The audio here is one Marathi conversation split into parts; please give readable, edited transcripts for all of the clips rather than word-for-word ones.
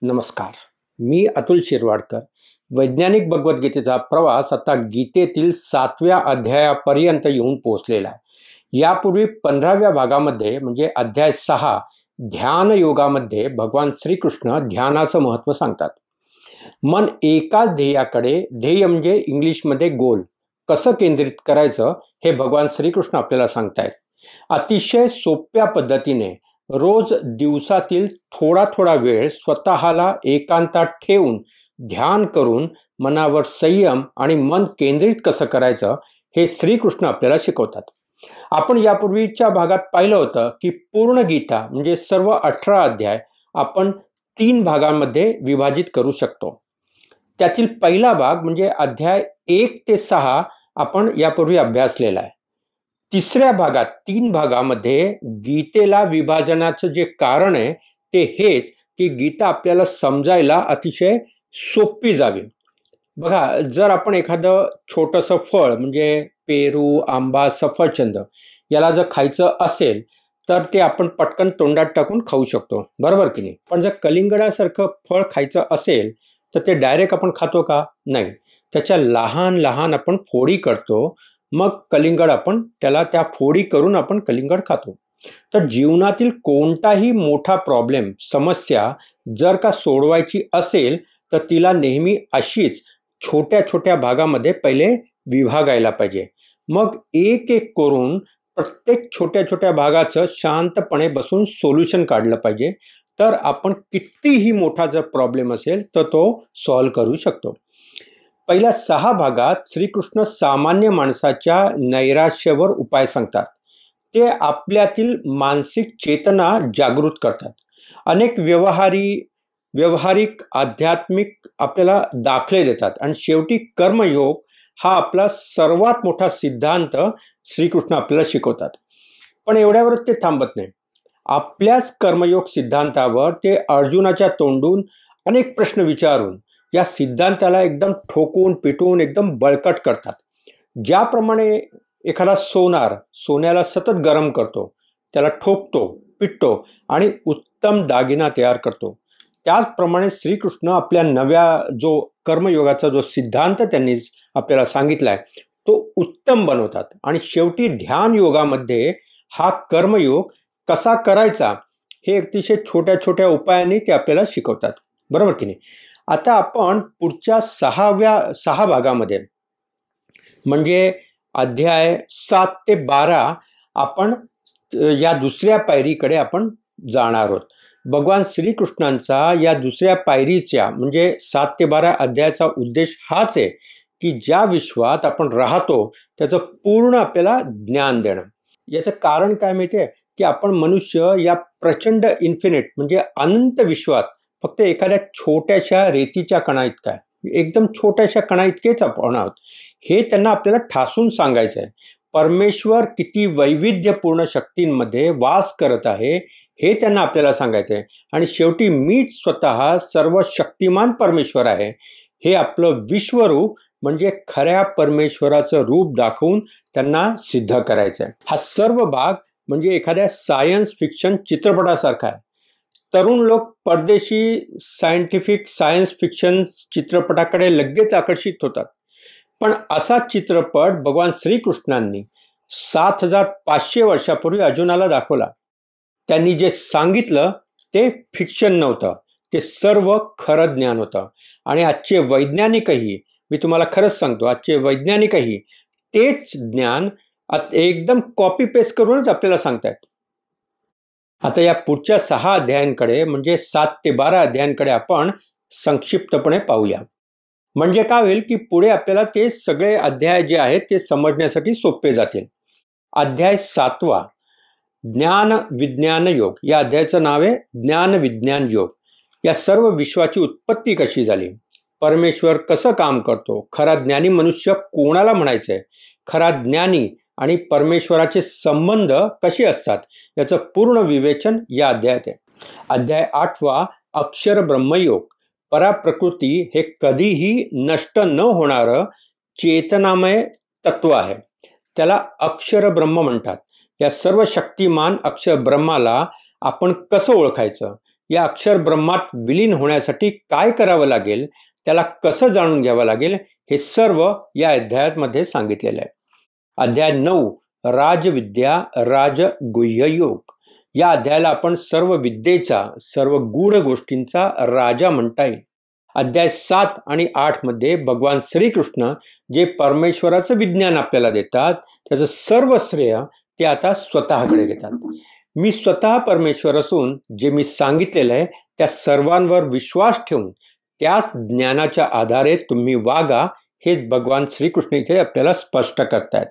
नमस्कार. मी अतुल शिरवाडकर. वैज्ञानिक भगवद्गीतेचा प्रवास आता गीतेतील 7व्या अध्यायापर्यंत येऊन पोहोचलेला आहे. यापूर्वी 15व्या भागामध्ये म्हणजे अध्याय 6 ध्यान योगामध्ये भगवान श्रीकृष्ण ध्यानाचं महत्त्व सांगतात. मन एकाच ध्येयाकडे, ध्येय म्हणजे इंग्लिशमध्ये गोल, कसं केंद्रित करायचं हे भगवान श्रीकृष्ण आपल्याला सांगतायत. अतिशय सोप्या पद्धतीने रोज दिवसातील थोडा थोडा वेळ स्वतःला एकांतात ठेवून ध्यान करून मनावर संयम आणि मन केंद्रित कसं करायचं हे श्रीकृष्ण आपल्याला शिकवतात. आपण यापूर्वीच्या भागात पाहिलं होतं की पूर्ण गीता म्हणजे सर्व 18 अध्याय आपण 3 भागांमध्ये विभाजित करू शकतो. त्यातील पहिला भाग म्हणजे अध्याय 1 ते 6 आपण यापूर्वी अभ्यासलेला आहे. तिसऱ्या भागात 3 भागामध्ये गीतेला विभाजनाचं जे कारण आहे ते हेच की गीता आपल्याला समजायला अतिशय सोपी जावी. बघा, जर आपण एखादं छोटंसं फळ म्हणजे पेरू, आंबा, सफरचंद याला जर खायचं असेल तर ते आपण पटकन तोंडात टाकून खाऊ शकतो, बरोबर की नाही. पण जर कलिंगडासारखं फळ खायचं असेल तर ते डायरेक्ट आपण खातो का? नाही. त्याच्या लहान लहान आपण फोडी करतो, मग कलिंगड आपण त्या फोडी करून आपण कलिंगड खातो. तर जीवनातील कोणताही मोठा प्रॉब्लेम, समस्या जर का सोडवायची असेल तर तिला नेहमी अशीच छोट्या छोट्या भागामध्ये पहिले विभागायला पाहिजे. मग एक एक करून प्रत्येक छोट्या छोट्या भागाचं शांतपणे बसून सोल्युशन काढलं पाहिजे. तर आपण कितीही मोठा जर प्रॉब्लेम असेल तर तो सॉल्व्ह करू शकतो. पहिल्या 6 भागात श्रीकृष्ण सामान्य माणसाच्या नैराश्यावर उपाय सांगतात. ते आपल्यातील मानसिक चेतना जागृत करतात. अनेक व्यवहारिक आध्यात्मिक आपल्याला दाखले देतात आणि शेवटी कर्मयोग हा आपला सर्वात मोठा सिद्धांत श्रीकृष्ण आपल्याला शिकवतात. पण एवढ्यावरच ते थांबत नाही. आपल्याच कर्मयोग सिद्धांतावर ते अर्जुनाच्या तोंडून अनेक प्रश्न विचारून या सिद्धांताला एकदम ठोकून पिटून एकदम बळकट करतात. ज्याप्रमाणे एखादा सोन्याला सतत गरम करतो, त्याला ठोकतो, पिटतो आणि उत्तम दागिना तयार करतो, त्याचप्रमाणे श्रीकृष्ण आपल्या नव्या जो कर्मयोगाचा जो सिद्धांत त्यांनी आपल्याला सांगितला आहे तो उत्तम बनवतात. आणि शेवटी ध्यान योगामध्ये हा कर्मयोग कसा करायचा हे अतिशय छोट्या छोट्या उपायांनी ते आपल्याला शिकवतात, बरोबर की नाही. आता आपण पुढच्या 6 भागामध्ये म्हणजे अध्याय 7 ते 12 आपण या दुसऱ्या पायरीकडे आपण जाणार आहोत. भगवान श्रीकृष्णांचा या दुसऱ्या पायरीच्या म्हणजे 7 ते 12 अध्यायाचा उद्देश हाच आहे की ज्या विश्वात आपण राहतो त्याचं पूर्ण आपल्याला ज्ञान देणं. याचं कारण काय माहिती आहे की आपण मनुष्य या प्रचंड इन्फिनिट म्हणजे अनंत विश्वात फक्त एखाद्या छोट्याशा रेतीच्या कणा इतका आहे, एकदम छोट्याशा कणा इतकेच आपण आहोत. हे त्यांना आपल्याला ठासून सांगायचं आहे. परमेश्वर किती वैविध्यपूर्ण शक्तींमध्ये वास करत आहे हे त्यांना आपल्याला सांगायचं आहे. आणि शेवटी मीच स्वतः सर्व शक्तिमान परमेश्वर आहे हे आपलं विश्वरूप म्हणजे खऱ्या परमेश्वराचं रूप दाखवून त्यांना सिद्ध करायचं आहे. हा सर्व भाग म्हणजे एखाद्या सायन्स फिक्शन चित्रपटासारखा आहे. तरुण लोक परदेशी सायन्स फिक्शन चित्रपटाकडे लगेच आकर्षित होतात. पण असा चित्रपट भगवान श्रीकृष्णांनी 7500 वर्षापूर्वी अर्जुनाला दाखवला. त्यांनी जे सांगितलं ते फिक्शन नव्हतं, ते सर्व खरं ज्ञान होतं. आणि आजचे वैज्ञानिकही, मी तुम्हाला खरंच सांगतो, आजचे वैज्ञानिकही तेच ज्ञान एकदम कॉपी पेस्ट करूनच आपल्याला सांगतायत. आता या पुढच्या 6 अध्यायांकडे म्हणजे 7 ते 12 अध्यायांकडे आपण संक्षिप्तपणे पाहूया. म्हणजे काय होईल की पुढे आपल्याला ते सगळे अध्याय जे आहेत ते समजण्यासाठी सोपे जातील. अध्याय 7 ज्ञान विज्ञान योग, या अध्यायाचं नाव आहे ज्ञान विज्ञान योग. या सर्व विश्वाची उत्पत्ती कशी झाली, परमेश्वर कसं काम करतो, खरा ज्ञानी मनुष्य कोणाला म्हणायचं आहे, खरा ज्ञानी आणि परमेश्वराचे संबंध कसे असतात याचं पूर्ण विवेचन या अध्यायात आहे. अध्याय 8 अक्षर ब्रह्मयोग. पराप्रकृती हे कधीही नष्ट न होणारं चेतनामय तत्व आहे. त्याला अक्षर ब्रह्म म्हणतात. या सर्व शक्तिमान अक्षर ब्रह्माला आपण कसं ओळखायचं या अक्षर ब्रह्मात विलीन होण्यासाठी काय करावं लागेल, त्याला कसं जाणून घ्यावं लागेल, हे सर्व या अध्यायामध्ये सांगितलेलं आहे. अध्याय 9 राजविद्या राजगुह्य योग. या अध्यायाला आपण सर्व विद्येचा, सर्व गूढ गोष्टींचा राजा म्हणता येईल. अध्याय 7 आणि 8 मध्ये भगवान श्रीकृष्ण जे परमेश्वराचं विज्ञान आपल्याला देतात, त्याचं सर्व श्रेय ते आता स्वतःकडे घेतात. मी स्वतः परमेश्वर असून जे मी सांगितलेलं आहे त्या सर्वांवर विश्वास ठेवून त्याच ज्ञानाच्या आधारे तुम्ही वागा, हेच भगवान श्रीकृष्ण इथे आपल्याला स्पष्ट करतायत.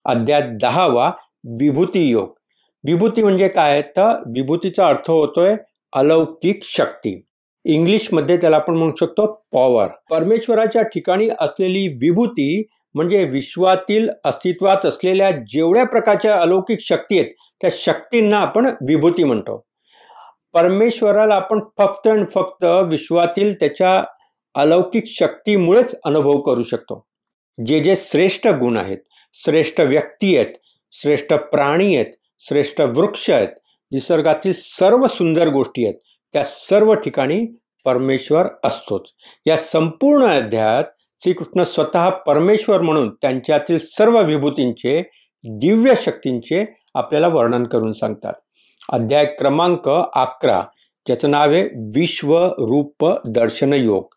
अध्याय 10 विभूती योग. विभूती म्हणजे काय, तर विभूतीचा अर्थ होतोय अलौकिक शक्ती. इंग्लिशमध्ये त्याला आपण म्हणू शकतो पॉवर. परमेश्वराच्या ठिकाणी असलेली विभूती म्हणजे विश्वातील अस्तित्वात असलेल्या जेवढ्या प्रकारच्या अलौकिक शक्ती आहेत त्या शक्तींना आपण विभूती म्हणतो. परमेश्वराला आपण फक्त आणि फक्त विश्वातील त्याच्या अलौकिक शक्तीमुळेच अनुभव करू शकतो. जे जे श्रेष्ठ गुण आहेत, श्रेष्ठ व्यक्ती आहेत, श्रेष्ठ प्राणी आहेत, श्रेष्ठ वृक्ष आहेत, निसर्गातील सर्व सुंदर गोष्टी आहेत, त्या सर्व ठिकाणी परमेश्वर असतोच. या संपूर्ण अध्यायात श्रीकृष्ण स्वतः परमेश्वर म्हणून त्यांच्यातील सर्व विभूतींचे, दिव्य शक्तींचे आपल्याला वर्णन करून सांगतात. अध्याय क्रमांक 11 ज्याचं नाव आहे विश्वरूप दर्शन योग.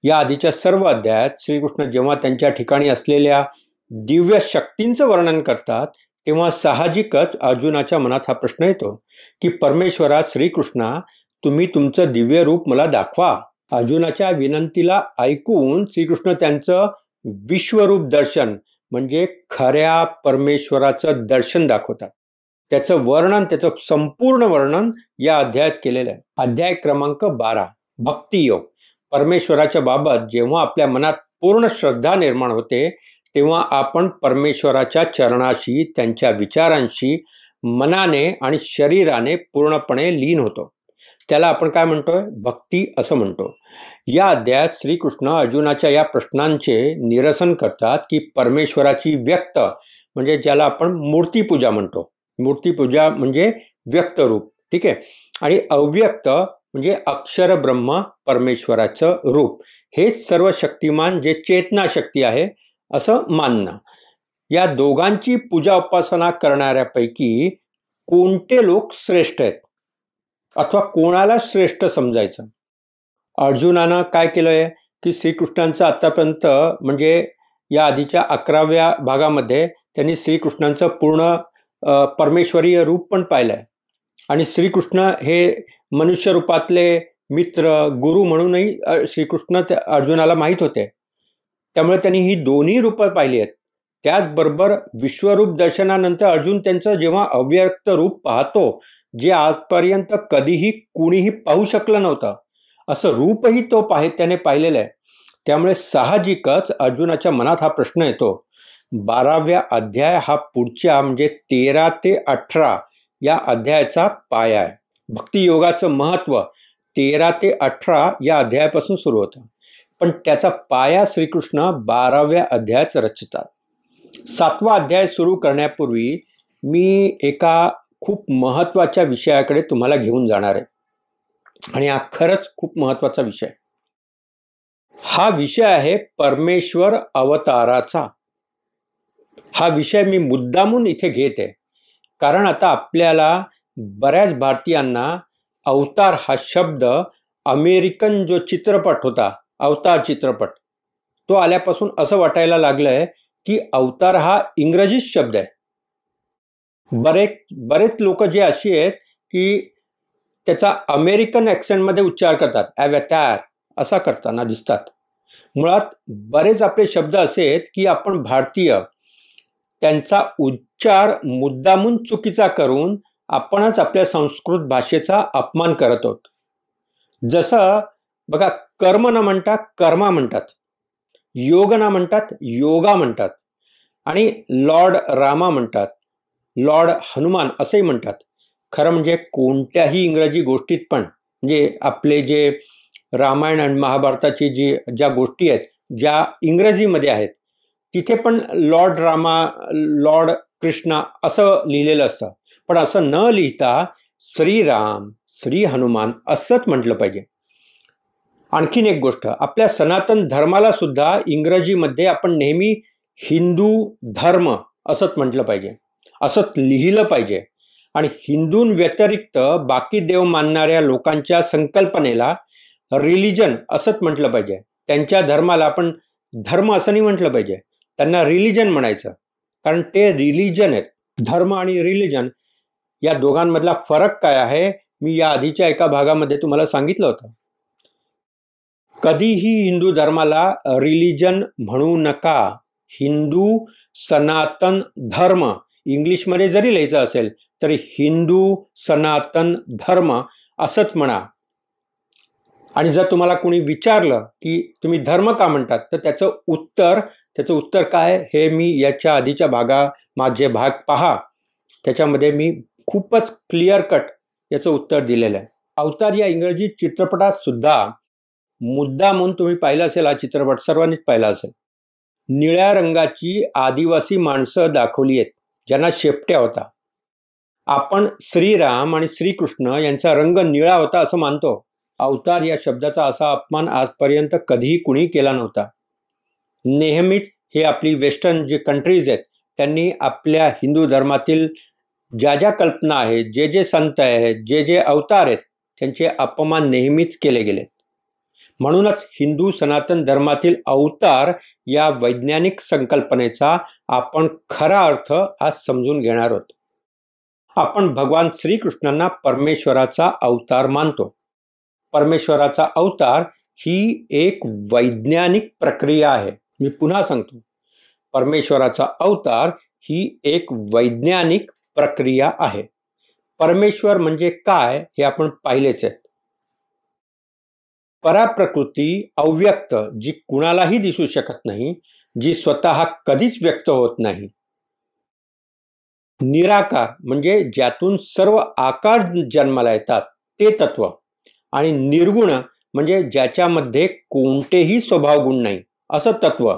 या आधीच्या सर्व अध्यायात श्रीकृष्ण जेव्हा त्यांच्या ठिकाणी असलेल्या दिव्य शक्तींचं वर्णन करतात तेव्हा साहजिकच अर्जुनाच्या मनात हा प्रश्न येतो की परमेश्वरा श्रीकृष्णा, तुम्ही तुमचं दिव्य रूप मला दाखवा. अर्जुनाच्या विनंतीला ऐकून श्रीकृष्ण त्यांचं विश्वरूप दर्शन म्हणजे खऱ्या परमेश्वराचं दर्शन दाखवतात. त्याचं वर्णन, त्याचं संपूर्ण वर्णन या अध्यायात केलेलं आहे. अध्याय क्रमांक 12 भक्तियोग. परमेश्वराच्या बाबत जेव्हा आपल्या मनात पूर्ण श्रद्धा निर्माण होते तेव्हा आपण परमेश्वराच्या चरणाशी, त्यांच्या विचारांशी मनाने आणि शरीराने पूर्णपणे लीन होतो. त्याला आपण काय म्हणतोय, भक्ती असं म्हणतो. या अध्यायात श्रीकृष्ण अर्जुनाच्या या प्रश्नांचे निरसन करतात की परमेश्वराची व्यक्त म्हणजे ज्याला आपण मूर्तीपूजा म्हणतो, मूर्तीपूजा म्हणजे व्यक्त रूप, ठीक आहे, आणि अव्यक्त म्हणजे अक्षर ब्रह्म परमेश्वराचं रूप, हे सर्व शक्तिमान जे चेतना शक्ती आहे असं मानणं. या दोघांची पूजा उपासना करणाऱ्यापैकी कोणते लोक श्रेष्ठ आहेत अथवा कोणाला श्रेष्ठ समजायचं. अर्जुनानं काय केलंय की श्रीकृष्णांचं आतापर्यंत म्हणजे या आधीच्या 11व्या भागामध्ये त्यांनी श्रीकृष्णांचं पूर्ण परमेश्वरीय रूप पण पाहिलंय आणि श्रीकृष्ण हे मनुष्य रूपातले मित्र, गुरु म्हणूनही श्रीकृष्ण अर्जुनाला माहीत होते. त्यामुळे त्यांनी ही दोन्ही रूपं पाहिली आहेत. त्याचबरोबर विश्वरूप दर्शनानंतर अर्जुन त्यांचं जेव्हा अव्यक्त रूप पाहतो, जे आजपर्यंत कधीही कुणीही पाहू शकलं नव्हतं असं रूपही त्याने पाहिलेलं आहे. त्यामुळे साहजिकच अर्जुनाच्या मनात हा प्रश्न येतो. 12व्या अध्याय हा पुढच्या म्हणजे 13 ते 18 या अध्यायाचा पाया आहे. भक्तियोगाचं महत्त्व 13 ते 18 या अध्यायापासून सुरू होतं, पण त्याचा पाया श्रीकृष्ण 12व्या अध्यायात रचतात. 7वा अध्याय सुरू करण्यापूर्वी मी एका खूप महत्त्वाच्या विषयाकडे तुम्हाला घेऊन जाणार आहे आणि हा खरंच खूप महत्त्वाचा विषय. हा विषय आहे परमेश्वर अवताराचा. हा विषय मी मुद्दामून इथे घेत आहे कारण आता आपल्याला बऱ्याच भारतीयांना अवतार हा शब्द अमेरिकन जो चित्रपट होता, अवतार चित्रपट, तो आल्यापासून असं वाटायला लागलंय की अवतार हा इंग्रजीच शब्द आहे. बरेच लोक जे अशी आहेत की त्याचा अमेरिकन ॲक्सेंटमध्ये उच्चार करतात, ॲव्हॅटार असा करताना दिसतात. मुळात बरेच आपले शब्द असे आहेत की आपण भारतीय त्यांचा उच्चार मुद्दामून चुकीचा करून आपणच आपल्या संस्कृत भाषेचा अपमान करत आहोत. जसं बघा, कर्म न म्हणता कर्मा म्हणतात, योग न म्हणतात योगा म्हणतात, आणि लॉर्ड रामा म्हणतात, लॉर्ड हनुमान असंही म्हणतात. खरं म्हणजे कोणत्याही इंग्रजी गोष्टीत पण म्हणजे आपले जे रामायण आणि महाभारताची ज्या गोष्टी आहेत ज्या इंग्रजीमध्ये आहेत तिथे पण लॉर्ड रामा, लॉर्ड कृष्णा असं लिहिलेलं असतं. पण असं न लिहिता श्रीराम, श्री हनुमान असंच म्हटलं पाहिजे. आणखीन एक गोष्ट, आपल्या सनातन धर्माला सुद्धा इंग्रजीमध्ये आपण नेहमी हिंदू धर्म असंच म्हटलं पाहिजे, असंच लिहिलं पाहिजे. आणि हिंदूं व्यतिरिक्त बाकी देव मानणाऱ्या लोकांच्या संकल्पनेला रिलिजन असंच म्हटलं पाहिजे. त्यांच्या धर्माला आपण धर्म असं नाही म्हटलं पाहिजे, त्यांना रिलिजन म्हणायचं, कारण ते रिलिजन आहेत. धर्म आणि रिलिजन या दोघांमधला फरक काय आहे मी या आधीच्या एका भागामध्ये तुम्हाला सांगितलं होतं. कधीही हिंदू धर्माला रिलिजन म्हणू नका. हिंदू सनातन धर्म इंग्लिशमध्ये जरी लिहायचं असेल तरी हिंदू सनातन धर्म असंच म्हणा. आणि जर तुम्हाला कोणी विचारलं की तुम्ही धर्म का म्हणतात, तर त्याचं उत्तर काय हे मी याच्या आधीच्या माझे भाग पहा, त्याच्यामध्ये मी खूपच क्लिअर कट याचं उत्तर दिलेलं आहे. अवतार या इंग्रजी चित्रपटात सुद्धा मुद्दा म्हणून तुम्ही पाहिला असेल, हा चित्रपट सर्वांनीच पाहिला असेल. निळ्या रंगाची आदिवासी माणसं दाखवली आहेत ज्यांना शेपट्या होता. आपण श्रीराम आणि श्रीकृष्ण यांचा रंग निळा होता असं मानतो. अवतार या शब्दाचा असा अपमान आजपर्यंत कधीही कुणी केला नव्हता. नेहमीच हे आपली वेस्टर्न जे कंट्रीज आहेत त्यांनी आपल्या हिंदू धर्मातील ज्या कल्पना आहेत, जे संत आहेत, जे अवतार आहेत, त्यांचे अपमान नेहमीच केले गेले. म्हणूनच हिंदू सनातन धर्मातील अवतार या वैज्ञानिक संकल्पनेचा आपण खरा अर्थ आज समजून घेणार आहोत. आपण भगवान श्रीकृष्णांना परमेश्वराचा अवतार मानतो. परमेश्वराचा अवतार ही एक वैज्ञानिक प्रक्रिया आहे. मी पुन्हा सांगतो, परमेश्वराचा अवतार ही एक वैज्ञानिक प्रक्रिया आहे. परमेश्वर म्हणजे काय हे आपण पाहिलेच आहे. पराप्रकृती अव्यक्त, जी कुणालाही दिसू शकत नाही, जी स्वतः कधीच व्यक्त होत नाही. निराकार म्हणजे ज्यातून सर्व आकार जन्माला येतात ते तत्व. आणि निर्गुण म्हणजे ज्याच्यामध्ये कोणतेही स्वभाव गुण नाही असं तत्व,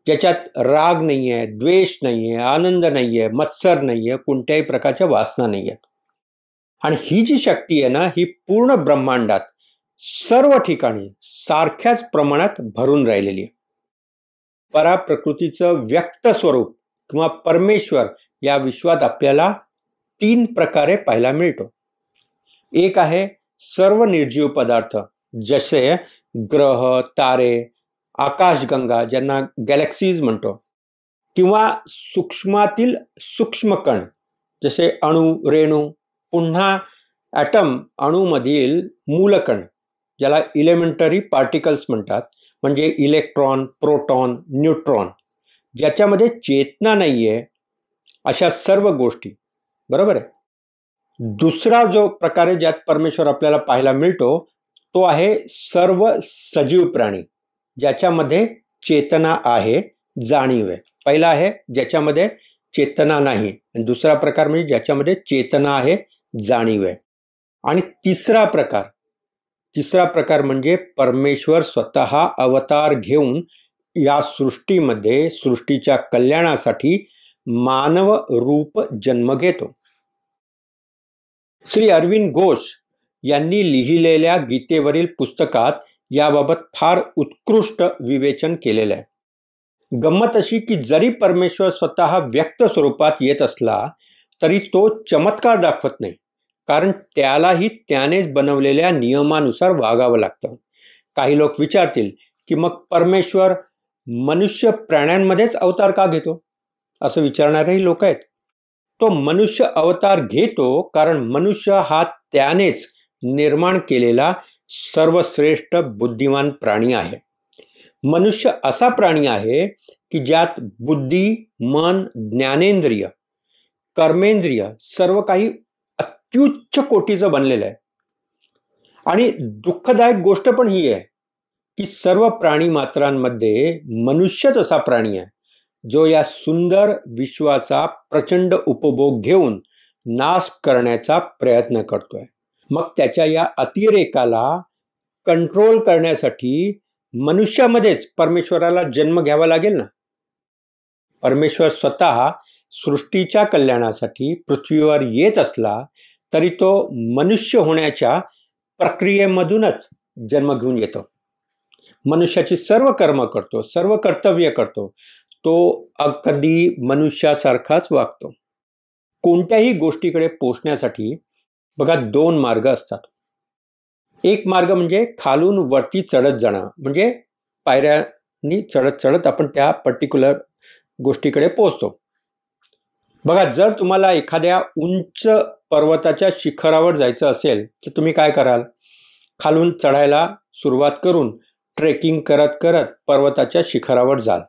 ज्याच्यात राग नाही आहे, द्वेष नाही आहे, आनंद नाही आहे, मत्सर नाही आहे, कोणत्याही प्रकारच्या वासना नाही आहेत. आणि ही जी शक्ती आहे ना, ही पूर्ण ब्रह्मांडात सर्व ठिकाणी सारख्याच प्रमाणात भरून राहिलेली आहे. पराप्रकृतीचं व्यक्त स्वरूप किंवा परमेश्वर या विश्वात आपल्याला 3 प्रकारे पाहायला मिळतो. एक आहे सर्व निर्जीव पदार्थ, जसे ग्रह, तारे, आकाशगंगा ज्यांना गॅलेक्सीज म्हणतो, किंवा सूक्ष्मातील सूक्ष्म कण जसे अणू, रेणू, पुन्हा ॲटम अणूमधील मूलकण ज्याला इलेमेंटरी पार्टिकल्स म्हणतात, म्हणजे इलेक्ट्रॉन, प्रोटॉन, न्यूट्रॉन, ज्याच्यामध्ये चेतना नाही आहे, अशा सर्व गोष्टी. बरोबर आहे. दुसरा जो प्रकारे ज्यात परमेश्वर आपल्याला पाहायला मिळतो तो आहे सर्व सजीव प्राणी, ज्याच्यामध्ये चेतना आहे, जाणीव आहे. पहिला आहे ज्याच्यामध्ये चेतना नाही, आणि दुसरा प्रकार म्हणजे ज्याच्यामध्ये चेतना आहे, जाणीव आहे. आणि तिसरा प्रकार म्हणजे परमेश्वर स्वतः अवतार घेऊन या सृष्टीमध्ये सृष्टीच्या कल्याणासाठी मानव रूप जन्म घेतो. श्री अरविंद घोष यांनी लिहिलेल्या गीतेवरील पुस्तकात याबाबत फार उत्कृष्ट विवेचन केलेलं आहे. गंमत अशी की जरी परमेश्वर स्वतः व्यक्त स्वरूपात येत असला तरी तो चमत्कार दाखवत नाही, कारण त्यालाही त्यानेच बनवलेल्या नियमानुसार वागावं लागतं. काही लोक विचारतील की मग परमेश्वर मनुष्य प्राण्यांमध्येच अवतार का घेतो, असं विचारणारेही लोक आहेत. तो मनुष्य अवतार घेतो कारण मनुष्य हा त्यानेच निर्माण केलेला सर्वश्रेष्ठ बुद्धिमान प्राणी आहे. मनुष्य असा प्राणी आहे की ज्यात बुद्धी, मन, ज्ञानेंद्रिय, कर्मेंद्रिय सर्व काही अत्युच्च कोटीचं बनलेलं आहे. आणि दुःखदायक गोष्ट पण ही आहे की सर्व प्राणी मात्रांमध्ये मनुष्यच असा प्राणी आहे जो या सुंदर विश्वाचा प्रचंड उपभोग घेऊन नाश करण्याचा प्रयत्न करतोय. मग त्याच्या या अतिरेकाला कंट्रोल करण्यासाठी मनुष्यामध्येच परमेश्वराला जन्म घ्यावा लागेल ना. परमेश्वर स्वतः सृष्टीच्या कल्याणासाठी पृथ्वीवर येत असला तरी तो मनुष्य होण्याच्या प्रक्रियेमधूनच जन्म घेऊन येतो. मनुष्याची सर्व कर्म करतो, सर्व कर्तव्य करतो. तो अगदी मनुष्यासारखाच वागतो. कोणत्याही गोष्टीकडे पोहोचण्यासाठी बघा 2 मार्ग असतात. एक मार्ग म्हणजे खालून वरती चढत जाणं, म्हणजे पायऱ्यांनी चढत चढत आपण त्या पर्टिक्युलर गोष्टीकडे पोहोचतो. बघा, जर तुम्हाला एखाद्या उंच पर्वताच्या शिखरावर जायचं असेल तर तुम्ही काय कराल? खालून चढायला सुरुवात करून ट्रेकिंग करत करत पर्वताच्या शिखरावर जाल.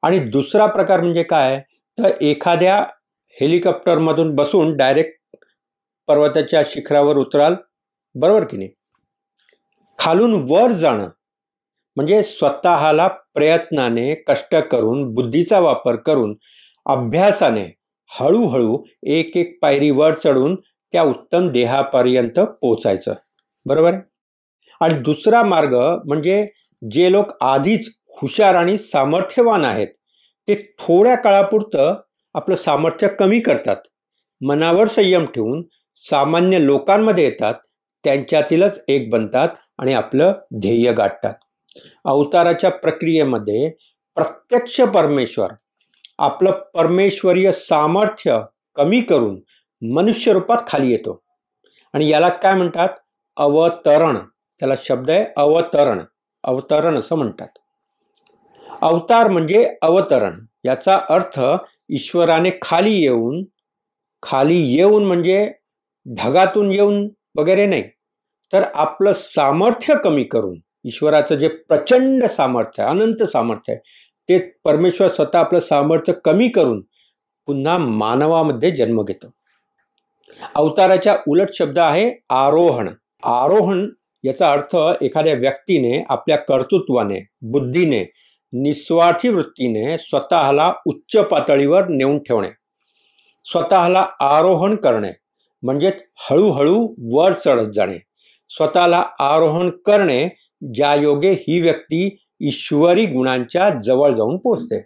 आणि दुसरा प्रकार म्हणजे काय, तर एखाद्या हेलिकॉप्टरमधून बसून डायरेक्ट पर्वताच्या शिखरावर उतराल, बरोबर की नाही? खालून वर जाणं म्हणजे स्वतःला प्रयत्नाने, कष्ट करून, बुद्धीचा वापर करून, अभ्यासाने हळूहळू एक एक पायरी वर चढून त्या उत्तम देहापर्यंत पोचायचं, बरोबर आहे? आणि दुसरा मार्ग म्हणजे जे लोक आधीच हुशार आणि सामर्थ्यवान आहेत ते थोड्या काळापुरतं आपलं सामर्थ्य कमी करतात, मनावर संयम ठेवून सामान्य लोकांमध्ये येतात, त्यांच्यातीलच एक बनतात आणि आपलं ध्येय गाठतात. अवताराच्या प्रक्रियेमध्ये प्रत्यक्ष परमेश्वर आपलं परमेश्वरीय सामर्थ्य कमी करून मनुष्य रूपात खाली येतो. आणि यालाच काय म्हणतात? अवतरण. त्याला शब्द आहे अवतरण. अवतरण असं म्हणतात. अवतार म्हणजे अवतरण. याचा अर्थ ईश्वराने खाली येऊन म्हणजे ढगातून येऊन वगैरे नाही, तर आपलं सामर्थ्य कमी करून, ईश्वराचं जे प्रचंड सामर्थ्य आहे, अनंत सामर्थ्य आहे, ते परमेश्वर स्वतः आपलं सामर्थ्य कमी करून पुन्हा मानवामध्ये जन्म घेतो. अवताराच्या उलट शब्द आहे आरोहण. आरोहण याचा अर्थ एखाद्या व्यक्तीने आपल्या कर्तृत्वाने, बुद्धीने, निस्वार्थी वृत्तीने स्वतःला उच्च पातळीवर नेऊन ठेवणे. स्वतःला आरोहण करणे म्हणजे हळूहळू वर चढत जाणे. स्वतःला आरोहण करणे ज्यायोगे ही व्यक्ती ईश्वरी गुणांच्या जवळ जाऊन पोचते.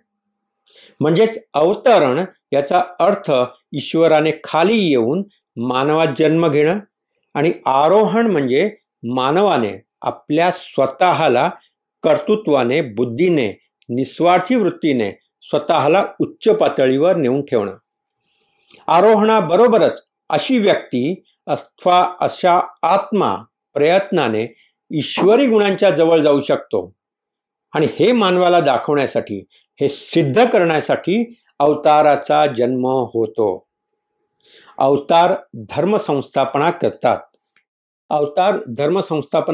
म्हणजेच अवतरण याचा अर्थ ईश्वराने खाली येऊन मानवात जन्म घेणं, आणि आरोहण म्हणजे मानवाने आपल्या स्वतःला कर्तृत्वाने, बुद्धीने, निस्वार्थी वृत्तीने स्वतःला उच्च पातळीवर नेऊन ठेवणं. आरोहणाबरोबरच अशी व्यक्ती अथवा अशा आत्मा प्रयत्नाने ईश्वरी गुणांच्या जवळ जाऊ शकतो. आणि हे मानवाला दाखवण्यासाठी, हे सिद्ध करण्यासाठी अवताराचा जन्म होतो. अवतार धर्मसंस्थापना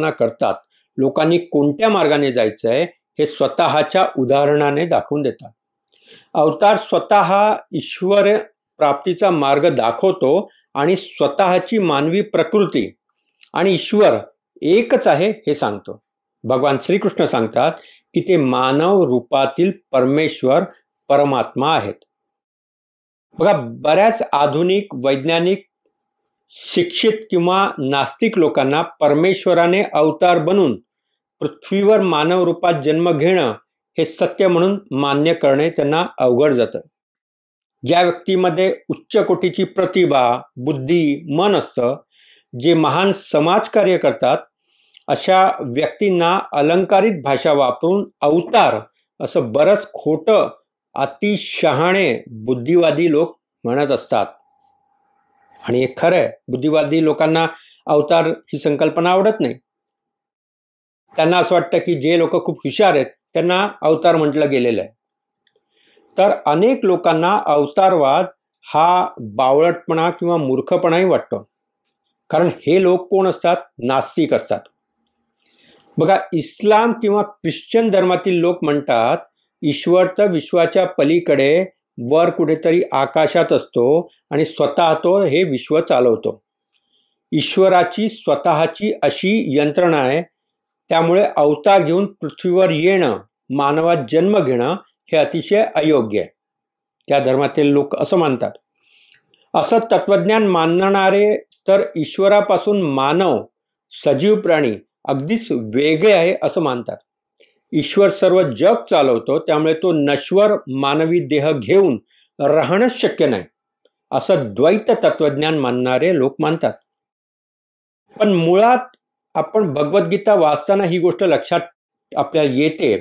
करतात. लोकांनी कोणत्या मार्गाने जायचं आहे हे स्वतःच्या उदाहरणाने दाखवून देतात. अवतार स्वतः ईश्वर प्राप्तीचा मार्ग दाखवतो आणि स्वतःची मानवी प्रकृती आणि ईश्वर एकच आहे हे सांगतो. भगवान श्रीकृष्ण सांगतात की ते मानव रूपातील परमेश्वर, परमात्मा आहेत. बघा, बऱ्याच आधुनिक वैज्ञानिक, शिक्षित किंवा नास्तिक लोकांना परमेश्वराने अवतार बनून पृथ्वीवर मानव रूपात जन्म घेणं हे सत्य म्हणून मान्य करणे त्यांना अवघड जातं. ज्या व्यक्तीमध्ये उच्च कोटीची प्रतिभा, बुद्धी, मन असतं, जे महान समाजकार्य करतात, अशा व्यक्तींना अलंकारित भाषा वापरून अवतार असं बरंच खोटं, अतिशहाणे बुद्धिवादी लोक म्हणत असतात. आणि हे खरं आहे, बुद्धिवादी लोकांना अवतार ही संकल्पना आवडत नाही. त्यांना असं वाटतं की जे लोक खूप हुशार आहेत त्यांना अवतार म्हटलं गेलेलं आहे. तर अनेक लोकांना अवतारवाद हा बावळटपणा किंवा मूर्खपणाही वाटतो, कारण हे लोक कोण असतात? नास्तिक असतात. बघा, इस्लाम किंवा ख्रिश्चन धर्मातील लोक म्हणतात ईश्वर तर विश्वाच्या पलीकडे वर कुठेतरी आकाशात असतो आणि स्वतः तो हे विश्व चालवतो. ईश्वराची स्वतःची अशी यंत्रणा आहे, त्यामुळे अवतार घेऊन पृथ्वीवर येणं, मानवात जन्म घेणं हे अतिशय अयोग्य आहे. त्या धर्मातील लोक असं मानतात. असं तत्वज्ञान मानणारे तर ईश्वरापासून मानव, सजीव प्राणी अगदीच वेगळे आहे असं मानतात. ईश्वर सर्व जग चालवतो, त्यामुळे तो नश्वर मानवी देह घेऊन राहणंच शक्य नाही. असं द्वैत तत्वज्ञान मानणारे लोक मानतात. पण मुळात आपण भगवद्गीता वाचताना ही गोष्ट लक्षात आपल्याला येते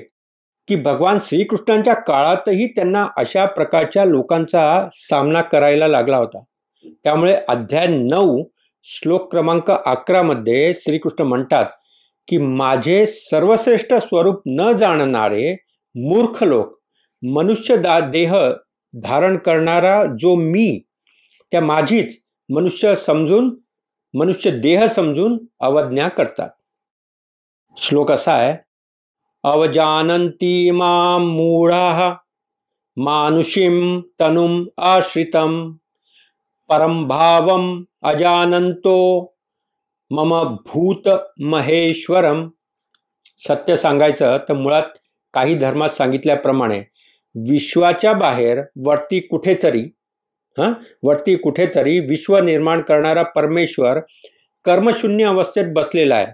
की भगवान श्रीकृष्णांच्या काळातही त्यांना अशा प्रकारच्या लोकांचा सामना करायला लागला होता. त्यामुळे अध्याय 9 श्लोक क्रमांक 11 मध्ये श्रीकृष्ण म्हणतात की माझे सर्वश्रेष्ठ स्वरूप न जाणणारे मूर्ख लोक मनुष्य देह धारण करणारा जो मी त्या माझीच मनुष्य देह समजून अवज्ञा करतात. श्लोक असा आहे, अवजानन्ति मां मूढाः मानुषीं तनुम् आश्रितं परं भावम् अजानन्तो मम भूत महेश्वरम. सत्य सांगायचं तर मुळात काही धर्मात सांगितल्याप्रमाणे विश्वाच्या बाहेर वरती कुठेतरी विश्व निर्माण करणारा परमेश्वर कर्मशून्य अवस्थेत बसलेला आहे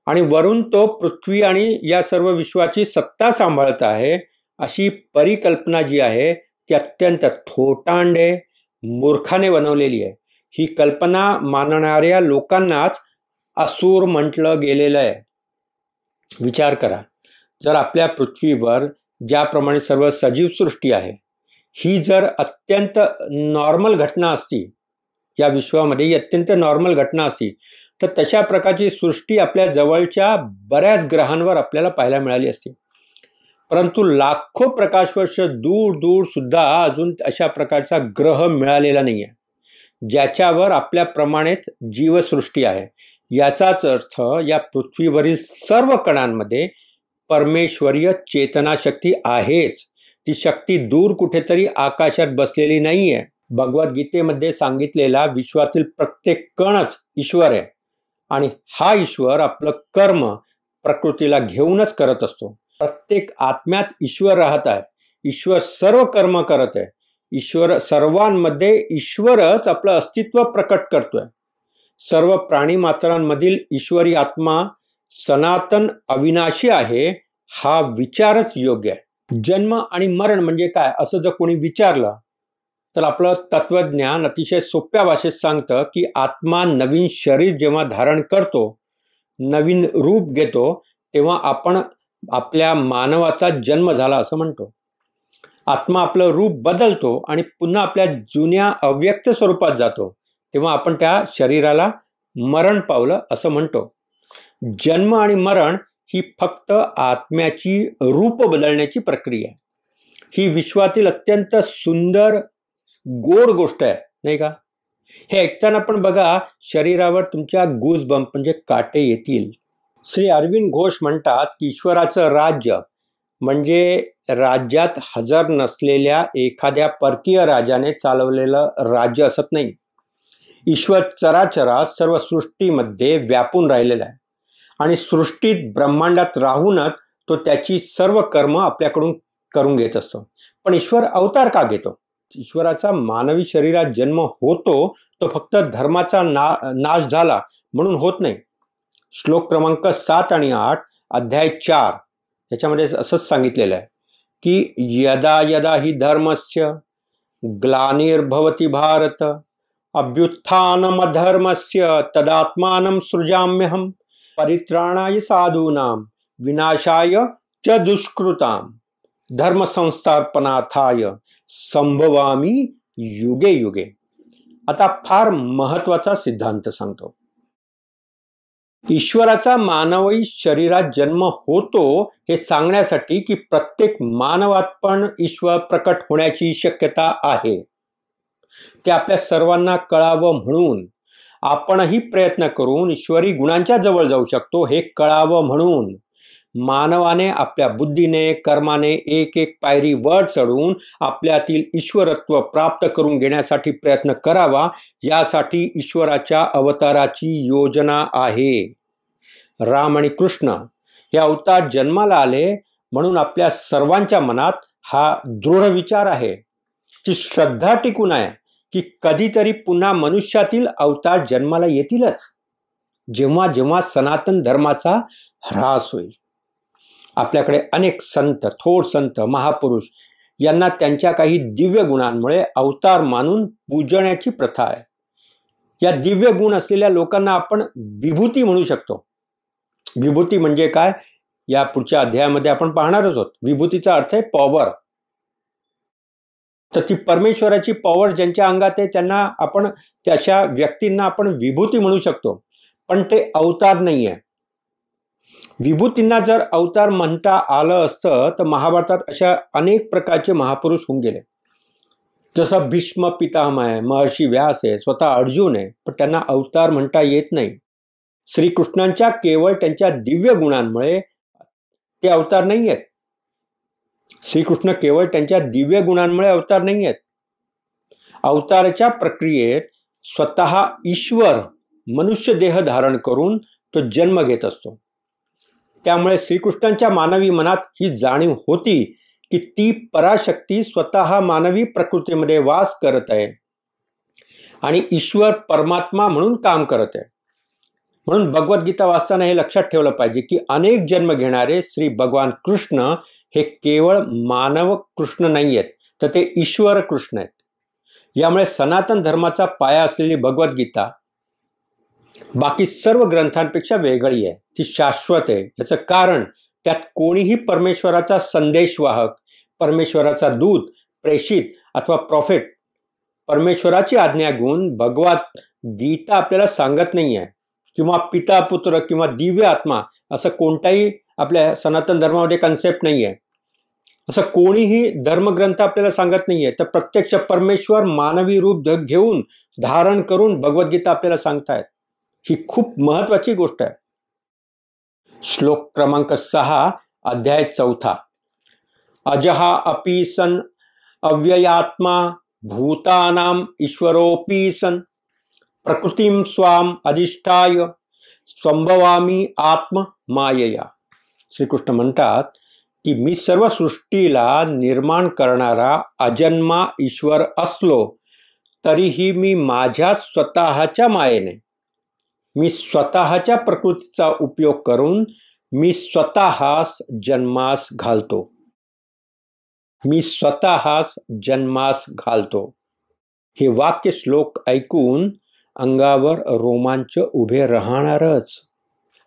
आणि वरून तो पृथ्वी आणि या सर्व विश्वाची सत्ता सांभाळत आहे. अशी परिकल्पना जी आहे ती अत्यंत थोटांडे मूर्खाने बनवलेली आहे. ही कल्पना मानणाऱ्या लोकांनाच असुर म्हटलं गेलेलं आहे. विचार करा, जर आपल्या पृथ्वीवर ज्याप्रमाणे सर्व सजीव सृष्टी आहे ही जर अत्यंत नॉर्मल घटना असती, या विश्वामध्ये ही अत्यंत नॉर्मल घटना असती, तर तशा प्रकारची सृष्टी आपल्या जवळच्या बऱ्याच ग्रहांवर आपल्याला पाहायला मिळाली असती. परंतु लाखो प्रकाशवर्ष दूर दूर सुद्धा अजून अशा प्रकारचा ग्रह मिळालेला नाही आहे ज्याच्यावर आपल्याप्रमाणेच जीवसृष्टी आहे. याचाच अर्थ या पृथ्वीवरील सर्व कणांमध्ये परमेश्वरीय चेतनाशक्ती आहेच. ती शक्ती दूर कुठेतरी आकाशात बसलेली नाही आहे. भगवद्गीतेमध्ये सांगितलेला विश्वातील प्रत्येक कणच ईश्वर आहे आणि हा ईश्वर आपलं कर्म प्रकृतीला घेऊनच करत असतो. प्रत्येक आत्म्यात ईश्वर राहत आहे. ईश्वर सर्व कर्म करत आहे. ईश्वर सर्वांमध्ये ईश्वरच आपलं अस्तित्व प्रकट करतोय. सर्व प्राणी मात्रांमधील ईश्वरी आत्मा सनातन अविनाशी आहे हा विचारच योग्य आहे. जन्म आणि मरण म्हणजे काय असं जर कोणी विचारलं तर आपलं तत्वज्ञान अतिशय सोप्या भाषेत सांगतं की आत्मा नवीन शरीर जेव्हा धारण करतो, नवीन रूप घेतो, तेव्हा आपण आपल्या मानवाचा जन्म झाला असं म्हणतो. आत्मा आपलं रूप बदलतो आणि पुन्हा आपल्या जुन्या अव्यक्त स्वरूपात जातो, तेव्हा आपण त्या शरीराला मरण पावलं असं म्हणतो. जन्म आणि मरण ही फक्त आत्म्याची रूप बदलण्याची प्रक्रिया आहे. ही विश्वातील अत्यंत सुंदर गोड गोष्ट आहे, नाही का? हे ऐकताना पण बघा शरीरावर तुमच्या गूजबम्प म्हणजे काटे येतील. श्री अरविंद घोष म्हणतात की ईश्वराचं राज्य म्हणजे राज्यात हजर नसलेल्या एखाद्या परकीय राजाने चालवलेलं राज्य असत नाही. ईश्वर चराचरात सर्व सृष्टीमध्ये व्यापून राहिलेला आहे आणि सृष्टीत ब्रह्मांडात राहूनच तो त्याची सर्व कर्म आपल्याकडून करून घेत असतो. पण ईश्वर अवतार का घेतो? ईश्वराचा मानवी शरीरात जन्म होतो तो फक्त धर्माचा नाश झाला म्हणून होत नाही. श्लोक क्रमांक 7 आणि 8 अध्याय 4 याच्यामध्ये असंच सांगितलेलं आहे की यदा यदा हि धर्मस्य ग्लानिर्भवति भारत अभ्युत्थानमधर्मस्य तदात्मानं सृजाम्यहं परित्राणाय साधूनां विनाशाय च दुष्कृतां धर्मसंस्थापनार्थाय संभवामी युगे युगे. आता फार महत्वाचा सिद्धांत सांगतो. ईश्वराचा मानवी शरीरात जन्म होतो हे सांगण्यासाठी की प्रत्येक मानवात पण ईश्वर प्रकट होण्याची शक्यता आहे. ते आपल्या सर्वांना कळावं म्हणून आपणही प्रयत्न करून ईश्वरी गुणांच्या जवळ जाऊ शकतो हे कळावं म्हणून मानवाने आपल्या बुद्धीने कर्माने एक एक पायरी वर चढून आपल्यातील ईश्वरत्व प्राप्त करून घेण्यासाठी प्रयत्न करावा. यासाठी ईश्वराच्या अवताराची योजना आहे. राम आणि कृष्ण हे अवतार जन्माला आले म्हणून आपल्या सर्वांच्या मनात हा दृढ विचार आहे, ती श्रद्धा टिकून आहे की कधीतरी पुन्हा मनुष्यातील अवतार जन्माला येतीलच, जेव्हा जेव्हा सनातन धर्माचा ह्रास होईल. आपल्याकडे अनेक संत, थोर संत, महापुरुष यांना त्यांच्या काही दिव्य गुणांमुळे अवतार मानून पूजण्याची प्रथा आहे. या दिव्य गुण असलेल्या लोकांना आपण विभूती म्हणू शकतो. विभूती म्हणजे काय, या पुढच्या अध्यायामध्ये आपण पाहणारच आहोत. विभूतीचा अर्थ आहे पॉवर. तर ती परमेश्वराची पॉवर ज्यांच्या अंगात आहे त्यांना आपण, त्याच्या व्यक्तींना आपण विभूती म्हणू शकतो. पण ते अवतार नाही आहे. विभूतींना जर अवतार म्हणता आलं असतं तर महाभारतात अशा अनेक प्रकारचे महापुरुष होऊन गेले. जसं भीष्म पितामह आहे, महर्षी व्यास आहे, स्वतः अर्जुन आहे, पण त्यांना अवतार म्हणता येत नाही. श्रीकृष्णांच्या केवळ त्यांच्या दिव्य गुणांमुळे ते अवतार नाही आहेत. श्रीकृष्ण केवळ त्यांच्या दिव्य गुणांमुळे अवतार नाही आहेत. अवताराच्या प्रक्रियेत स्वतः ईश्वर मनुष्य देह धारण करून तो जन्म घेत असतो. त्यामुळे श्रीकृष्णांच्या मानवी मनात ही जाणीव होती की ती पराशक्ती स्वतः मानवी प्रकृतीमध्ये वास करत आहे आणि ईश्वर परमात्मा म्हणून काम करत आहे. म्हणून भगवद्गीता वाचताना हे लक्षात ठेवलं पाहिजे की अनेक जन्म घेणारे श्री भगवान कृष्ण हे केवळ मानव कृष्ण नाही आहेत, तर ते ईश्वर कृष्ण आहेत. यामुळे सनातन धर्माचा पाया असलेली भगवद्गीता बाकी सर्व ग्रंथांपेक्षा वेगळी आहे. ती शाश्वत आहे. याचं कारण त्यात कोणीही परमेश्वराचा संदेशवाहक, परमेश्वराचा दूत, प्रेषित अथवा प्रॉफेट परमेश्वराची आज्ञा घेऊन भगवत गीता आपल्याला सांगत नाही आहे, किंवा पिता पुत्र किंवा दिव्य आत्मा असं कोणताही आपल्या सनातन धर्मामध्ये कन्सेप्ट नाही आहे. असं कोणीही धर्मग्रंथ आपल्याला सांगत नाही आहे. तर प्रत्यक्ष परमेश्वर मानवी रूप घेऊन धारण करून भगवद्गीता आपल्याला सांगतायत. ही खूप महत्वाची गोष्ट आहे. श्लोक क्रमांक 6 अध्याय 4. अजहा अपि सन अव्ययात्मा भूतानाम ईश्वरोपि सन प्रकृतिम स्वाम अधिष्ठाय संभवामी आत्म मायया. श्रीकृष्ण म्हणतात की मी सर्व सृष्टीला निर्माण करणारा अजन्मा ईश्वर असलो तरीही मी माझ्या स्वतःच्या मायेने, मी स्वतःच्या प्रकृतीचा उपयोग करून मी स्वतःस जन्मास घालतो. मी स्वतःस जन्मास घालतो. हे वाक्य श्लोक ऐकून अंगावर रोमांच उभे राहणारच.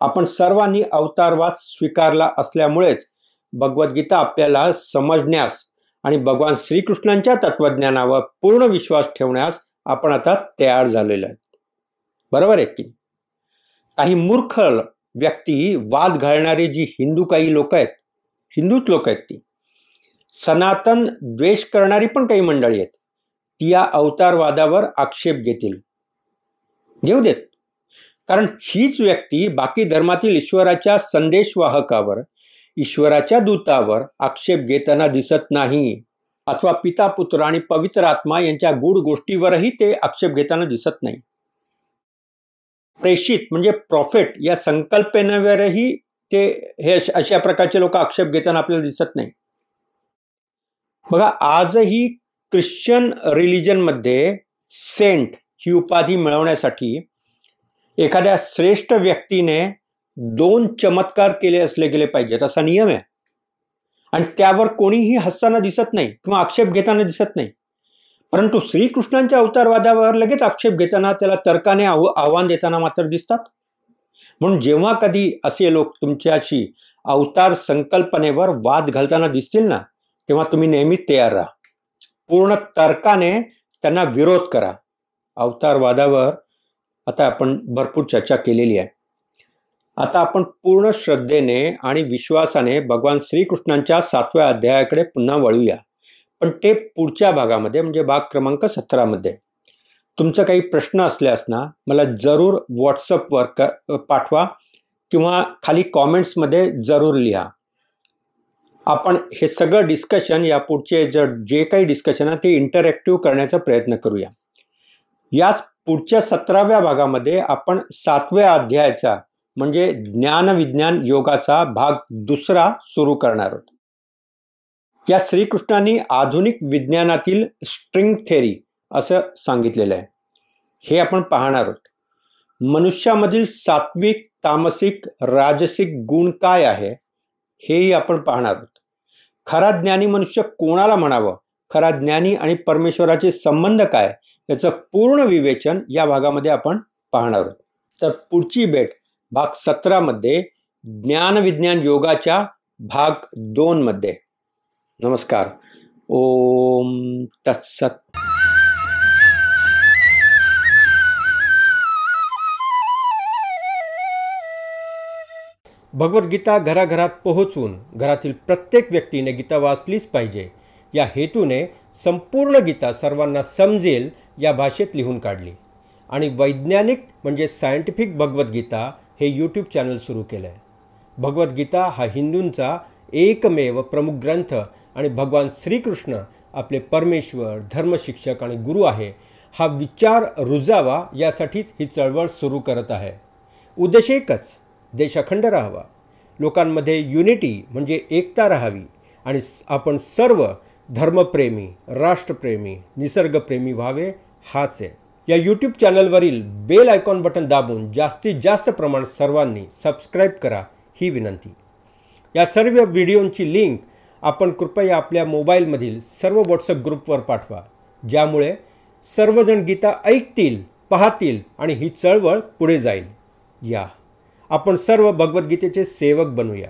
आपण सर्वांनी अवतारवाद स्वीकारला असल्यामुळेच भगवद्गीता आपल्याला समजण्यास आणि भगवान श्रीकृष्णांच्या तत्वज्ञानावर पूर्ण विश्वास ठेवण्यास आपण आता तयार झालेलो आहेत. बरोबर आहे की? काही मूर्ख व्यक्ती, वाद घालणारे जी काही लोक आहेत, हिंदूच लोक आहेत, ती सनातन द्वेष करणारी पण काही मंडळी आहेत, ती या अवतारवादावर आक्षेप घेतील. घेऊ देत. कारण हीच व्यक्ती बाकी धर्मातील ईश्वराच्या संदेशवाहकावर, ईश्वराच्या दूतावर आक्षेप घेताना दिसत नाही, अथवा पिता पुत्र आणि पवित्र आत्मा यांच्या गूढ गोष्टीवरही ते आक्षेप घेताना दिसत नाही. प्रेषित म्हणजे प्रॉफेट या संकल्पनेवरही ते हे अशा प्रकारचे लोक आक्षेप घेताना आपल्याला दिसत नाही. बघा, आजही ख्रिश्चन रिलिजनमध्ये सेंट ही उपाधी मिळवण्यासाठी एखाद्या श्रेष्ठ व्यक्तीने 2 चमत्कार केले असले गेले पाहिजेत, असा नियम आहे. आणि त्यावर कोणीही हसताना दिसत नाही किंवा आक्षेप घेताना दिसत नाही. परंतु श्रीकृष्णांच्या अवतारवादावर लगेच आक्षेप घेताना, त्याला तर्काने आव्हान देताना मात्र दिसतात. म्हणून जेव्हा कधी असे लोक तुमच्याशी अवतार संकल्पनेवर वाद घालताना दिसतील ना, तेव्हा तुम्ही नेहमीच तयार राहा. पूर्ण तर्काने त्यांना विरोध करा. अवतारवादावर आता आपण भरपूर चर्चा केलेली आहे. आता आपण पूर्ण श्रद्धेने आणि विश्वासाने भगवान श्रीकृष्णांच्या 7व्या अध्यायाकडे पुन्हा वळूया. पण ते पुढच्या भागामध्ये, म्हणजे भाग क्रमांक 17 मध्ये. तुमचा काही प्रश्न असल्यास ना मला जरूर व्हॉट्सअपवर पाठवा किंवा खाली कॉमेंट्समध्ये जरूर लिहा. आपण हे सगळं डिस्कशन, या पुढचे जे काही डिस्कशन आहे ते इंटरॅक्टिव्ह करण्याचा प्रयत्न करूया. याच पुढच्या 17व्या भागामध्ये आपण 7व्या अध्यायाचा म्हणजे ज्ञानविज्ञान योगाचा भाग 2 सुरू करणार आहोत. या श्रीकृष्णांनी आधुनिक विज्ञानातील स्ट्रिंग थेरी असं सांगितलेलं आहे. हे आपण पाहणार आहोत. मनुष्यामधील सात्विक, तामसिक, राजसिक गुण काय आहे हेही आपण पाहणार आहोत. खरा ज्ञानी मनुष्य कोणाला म्हणावं, खरा ज्ञानी आणि परमेश्वराचे संबंध काय, याचं पूर्ण विवेचन या भागामध्ये आपण पाहणार आहोत. तर पुढची भेट भाग 17 मध्ये ज्ञान विज्ञान योगाच्या भाग 2 मध्ये. नमस्कार. ओम तत्सत. भगवद्गीता घराघरात पोहोचून घरातील प्रत्येक व्यक्तीने गीता वाचलीच पाहिजे या हेतूने संपूर्ण गीता सर्वांना समजेल या भाषेत लिहून काढली आणि वैज्ञानिक म्हणजे सायंटिफिक भगवद्गीता हे यूट्यूब चॅनल सुरू केलं आहे. भगवद्गीता हा हिंदूंचा एकमेव प्रमुख ग्रंथ आणि भगवान श्रीकृष्ण आपले परमेश्वर, धर्मशिक्षक आणि गुरु आहे हा विचार रुजावा यासाठीच ही चळवळ सुरू करत आहे. उद्देश एकच, देश अखंड राहावा, लोकांमध्ये युनिटी म्हणजे एकता राहावी आणि आपण सर्व धर्मप्रेमी, राष्ट्रप्रेमी, निसर्गप्रेमी व्हावे हाच आहे. या यूट्यूब चॅनलवरील बेल आयकॉन बटन दाबून जास्तीत जास्त प्रमाणात सर्वांनी सबस्क्राईब करा ही विनंती. या सर्व व्हिडिओंची लिंक आपण कृपया आपल्या मोबाईलमधील सर्व व्हॉट्सअप ग्रुपवर पाठवा, ज्यामुळे सर्वजण गीता ऐकतील, पाहतील आणि ही चळवळ पुढे जाईल. या आपण सर्व भगवद्गीतेचे सेवक बनूया.